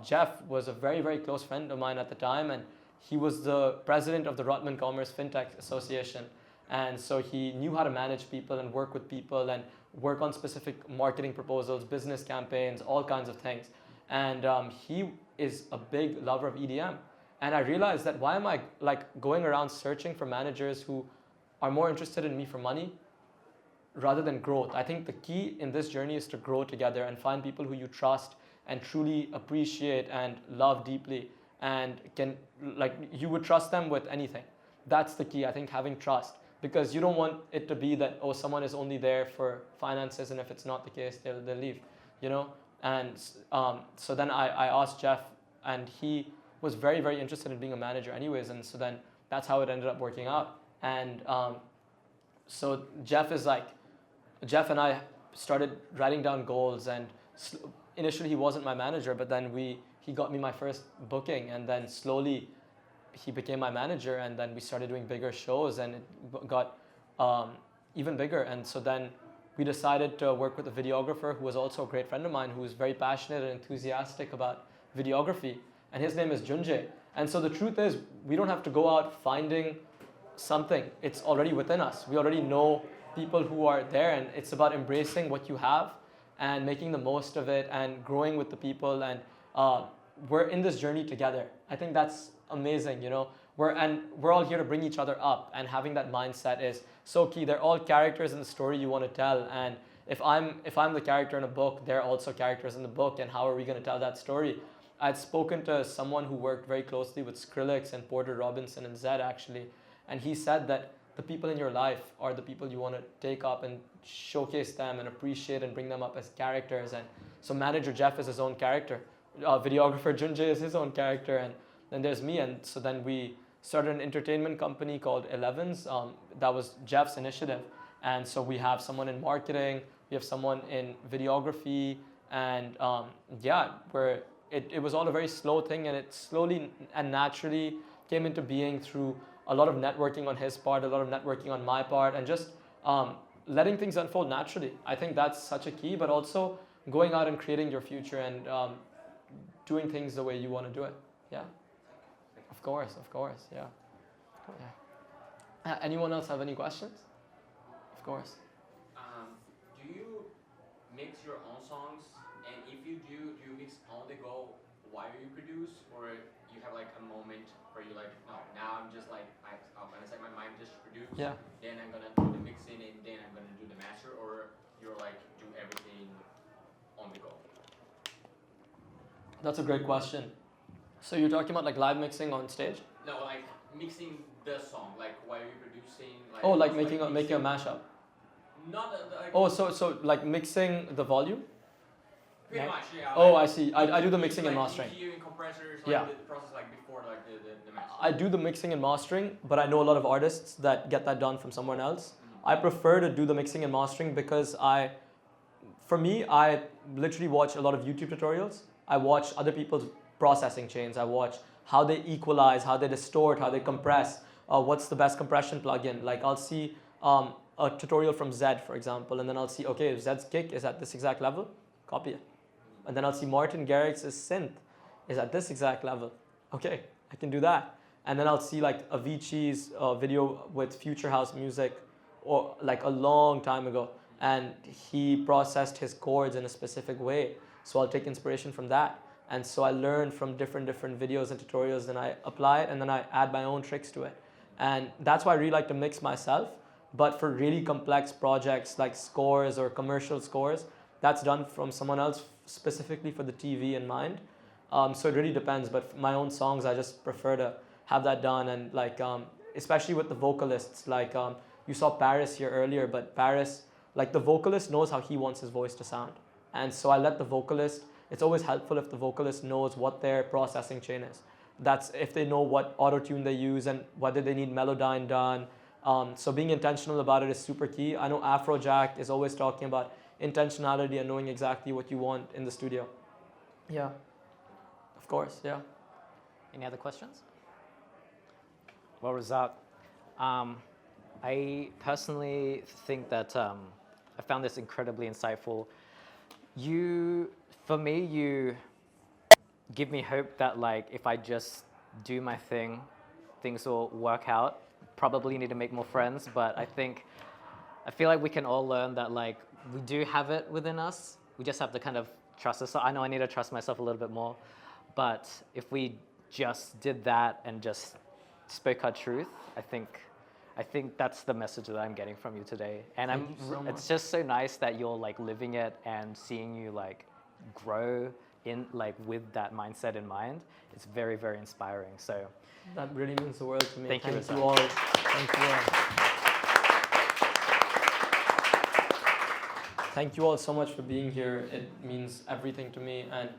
Jeff was a very, very close friend of mine at the time, and he was the president of the Rotman Commerce FinTech Association. And so he knew how to manage people and work with people and work on specific marketing proposals, business campaigns, all kinds of things. And he is a big lover of EDM. And I realized that why am I like going around searching for managers who are more interested in me for money rather than growth? I think the key in this journey is to grow together and find people who you trust and truly appreciate and love deeply, and can, like, you would trust them with anything. That's the key, I think, having trust, because you don't want it to be that, oh, someone is only there for finances, and if it's not the case, they'll leave, you know? And so then I asked Jeff, and he was very, very interested in being a manager anyways, and so then that's how it ended up working out. And so Jeff and I started writing down goals, and initially he wasn't my manager, but then he got me my first booking, and then slowly he became my manager, and then we started doing bigger shows, and it got even bigger. And so then we decided to work with a videographer who was also a great friend of mine, who was very passionate and enthusiastic about videography, and his name is Junjay. And so the truth is, we don't have to go out finding something. It's already within us. We already know people who are there, and it's about embracing what you have and making the most of it and growing with the people. And we're in this journey together. I think that's amazing, you know. We're all here to bring each other up, and having that mindset is so key. They're all characters in the story you want to tell, and if I'm the character in a book, they're also characters in the book, and how are we going to tell that story? I'd spoken to someone who worked very closely with Skrillex and Porter Robinson and Zed actually, and he said that the people in your life are the people you want to take up and showcase them and appreciate and bring them up as characters. And so manager Jeff is his own character, videographer Junjay is his own character, and then there's me. And so then we started an entertainment company called Elevens. That was Jeff's initiative. And so we have someone in marketing, we have someone in videography, and it was all a very slow thing, and it slowly and naturally came into being through a lot of networking on his part, a lot of networking on my part, and just letting things unfold naturally. I think that's such a key, but also going out and creating your future and doing things the way you want to do it. Yeah. Of course, yeah. Anyone else have any questions? Of course. Do you mix your own songs? And if you do you mix on the go while you produce, or you have like a moment where you like, no, now I'm just like, I'm gonna set my mind just to produce, then I'm gonna do the mixing, and then I'm gonna do the master, or you're like do everything on the go? That's a great question. So you're talking about like live mixing on stage? No, like mixing the song, like while you're producing. Like, oh, like making a mashup. Not like. Oh, so like mixing the volume? Pretty much, yeah. Oh, like, I see. I do the mixing like and mastering. EQ and compressors, like the process like before like the mastering. I do the mixing and mastering, but I know a lot of artists that get that done from someone else. I prefer to do the mixing and mastering because I literally watch a lot of YouTube tutorials. I watch other people's processing chains. I watch how they equalize, how they distort, how they compress, what's the best compression plugin. Like I'll see a tutorial from Zed, for example, and then I'll see, okay, Zed's kick is at this exact level, copy it. And then I'll see Martin Garrix's synth is at this exact level. Okay, I can do that. And then I'll see like Avicii's video with Future House music, or like a long time ago, and he processed his chords in a specific way. So I'll take inspiration from that. And so I learn from different videos and tutorials, and I apply it, and then I add my own tricks to it. And that's why I really like to mix myself. But for really complex projects like scores or commercial scores, that's done from someone else specifically for the TV in mind. So it really depends. But for my own songs, I just prefer to have that done. And like, especially with the vocalists, like you saw Paris here earlier, but Paris, like the vocalist knows how he wants his voice to sound. And so I let the vocalist, it's always helpful if the vocalist knows what their processing chain is. That's if they know what auto-tune they use and whether they need Melodyne done. So being intentional about it is super key. I know Afrojack is always talking about intentionality and knowing exactly what you want in the studio. Yeah, of course, yeah. Any other questions? Well, Razzak, I personally think that I found this incredibly insightful. For me, you give me hope that like if I just do my thing, things will work out. Probably need to make more friends, but I feel like we can all learn that like we do have it within us. We just have to kind of trust us. So I know I need to trust myself a little bit more, but if we just did that and just spoke our truth, I think that's the message that I'm getting from you today. And it's just so nice that you're like living it and seeing you like grow in like with that mindset in mind. It's very, very inspiring. So that really means the world to me. Thank you all. Thank you all. Thank you all so much for being here. It means everything to me, and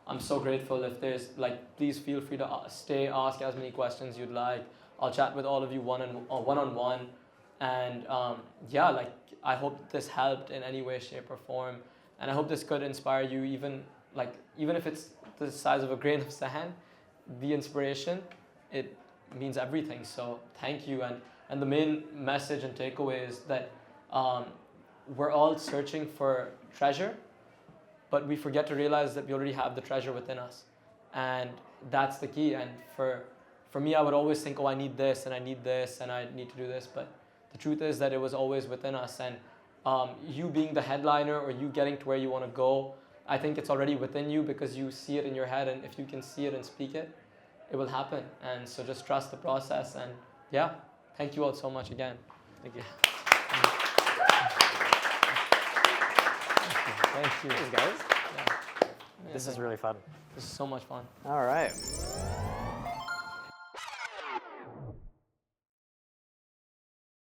I'm so grateful. If there's like, please feel free to stay, ask as many questions you'd like. I'll chat with all of you one-on-one, and like I hope this helped in any way, shape, or form, and I hope this could inspire you, even if it's the size of a grain of sand. The inspiration, it means everything. So thank you, and the main message and takeaway is that we're all searching for treasure, but we forget to realize that we already have the treasure within us, and that's the key. And for For me, I would always think, oh, I need this and I need this and I need to do this. But the truth is that it was always within us. And you being the headliner or you getting to where you want to go, I think it's already within you because you see it in your head. And if you can see it and speak it, it will happen. And so just trust the process. And yeah, thank you all so much again. Thank you. Thank you. Thanks, guys. Yeah. This is really fun. This is so much fun. All right.